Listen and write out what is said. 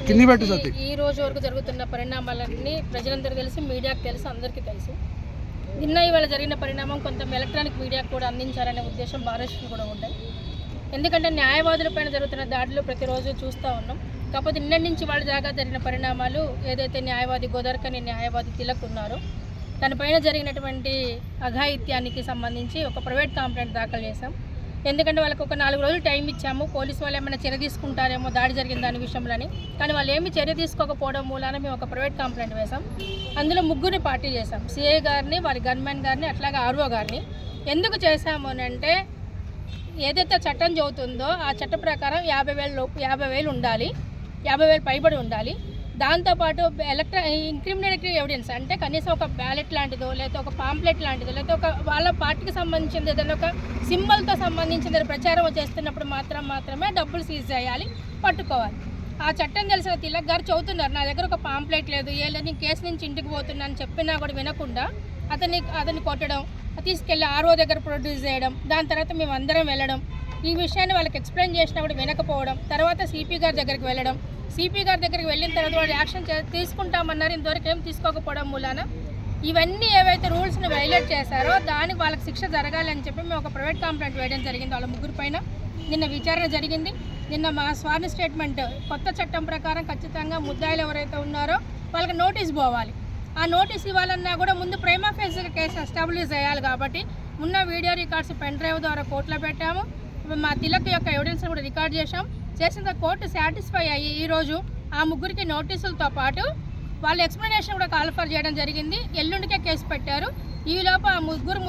ఈ రోజు వరకు జరుగుతున్న పరిణామాలన్నీ ప్రజలందరికీ తెలుసు, మీడియాకు తెలుసు, అందరికీ తెలుసు. నిన్న ఇవాళ జరిగిన పరిణామం కొంత ఎలక్ట్రానిక్ మీడియాకు కూడా అందించాలనే ఉద్దేశం భారతదేశం కూడా ఉంటాయి. ఎందుకంటే న్యాయవాదులపైన జరుగుతున్న దాడులు ప్రతిరోజు చూస్తూ ఉన్నాం. కాకపోతే నిన్నటి నుంచి వాళ్ళ జాగా జరిగిన పరిణామాలు ఏదైతే న్యాయవాది గోదర్కని న్యాయవాది తిలక్ ఉన్నారో తన పైన జరిగినటువంటి అఘాయిత్యానికి సంబంధించి ఒక ప్రైవేట్ కంప్లైంట్ దాఖలు చేశాం. ఎందుకంటే వాళ్ళకి ఒక 4 రోజులు టైం ఇచ్చాము, పోలీసు వాళ్ళు ఏమైనా చర్య తీసుకుంటారేమో దాడి జరిగిన దాని విషయంలోని. కానీ వాళ్ళు ఏమి చర్య తీసుకోకపోవడం మూలాన మేము ఒక ప్రైవేట్ కంప్లైంట్ వేశాం. అందులో 3 పార్టీ చేశాం, సిఐ గారిని, వారి గన్మెన్ గారిని, అట్లాగే ఆర్ఓ గారిని. ఎందుకు చేశాము అని అంటే ఏదైతే చట్టం చెబుతుందో ఆ చట్ట ప్రకారం 50,000 ఉండాలి, 50,000 పైబడి ఉండాలి. దాంతోపాటు ఇంక్రిమినేటరీ ఎవిడెన్స్ అంటే కనీసం ఒక బ్యాలెట్ లాంటిదో లేదా ఒక పాంప్లెట్ లాంటిదో లేదా ఒక వాళ్ళ పార్టీకి సంబంధించింది ఏదైనా ఒక సింబల్తో సంబంధించిన ప్రచారం చేస్తున్నప్పుడు మాత్రమే డబ్బులు సీజ్ చేయాలి, పట్టుకోవాలి. ఆ చట్టం తెలిసిన తిలక్ గారు చెబుతున్నారు, నా దగ్గర ఒక పాంప్లెట్ లేదు, నేను కేసు నుంచి ఇంటికి పోతున్నాను చెప్పినా కూడా వినకుండా అతన్ని కొట్టడం, తీసుకెళ్ళి ఆర్ఓ దగ్గర ప్రొడ్యూస్ చేయడం, దాని తర్వాత మేము అందరం వెళ్ళడం, ఈ విషయాన్ని వాళ్ళకి ఎక్స్ప్లెయిన్ చేసినా కూడా వినకపోవడం, తర్వాత సిపి గారి దగ్గరికి వెళ్ళడం, సిపి గారి దగ్గరికి వెళ్ళిన తర్వాత వాళ్ళు యాక్షన్ తీసుకుంటామన్నారు, ఇంతవరకు ఏం తీసుకోకపోవడం మూలాన ఇవన్నీ ఏవైతే రూల్స్ని వైలేట్ చేశారో దానికి వాళ్ళకి శిక్ష జరగాలని చెప్పి మేము ఒక ప్రైవేట్ కంప్లైంట్ వేయడం జరిగింది. వాళ్ళ 3 పైన నిన్న విచారణ జరిగింది. నిన్న మా స్వామి స్టేట్మెంట్ కొత్త చట్టం ప్రకారం ఖచ్చితంగా ముద్దాయిలు ఎవరైతే ఉన్నారో వాళ్ళకి నోటీస్ పోవాలి. ఆ నోటీస్ ఇవ్వాలన్నా కూడా ముందు ప్రైమా ఫేస్ కేసు ఎస్టాబ్లిష్ చేయాలి. కాబట్టి ఉన్న వీడియో రికార్డ్స్ పెన్ డ్రైవ్ ద్వారా కోర్టులో పెట్టాము. మా తిలక్ యొక్క ఎవిడెన్స్ని కూడా రికార్డ్ చేసిన కోర్టు సాటిస్ఫై అయ్యి ఈరోజు ఆ 3కి నోటీసులతో పాటు వాళ్ళ ఎక్స్ప్లెనేషన్ కూడా కాల్ఫర్ చేయడం జరిగింది. ఎల్లుండికే కేసు పెట్టారు. ఈలోపు ఆ 3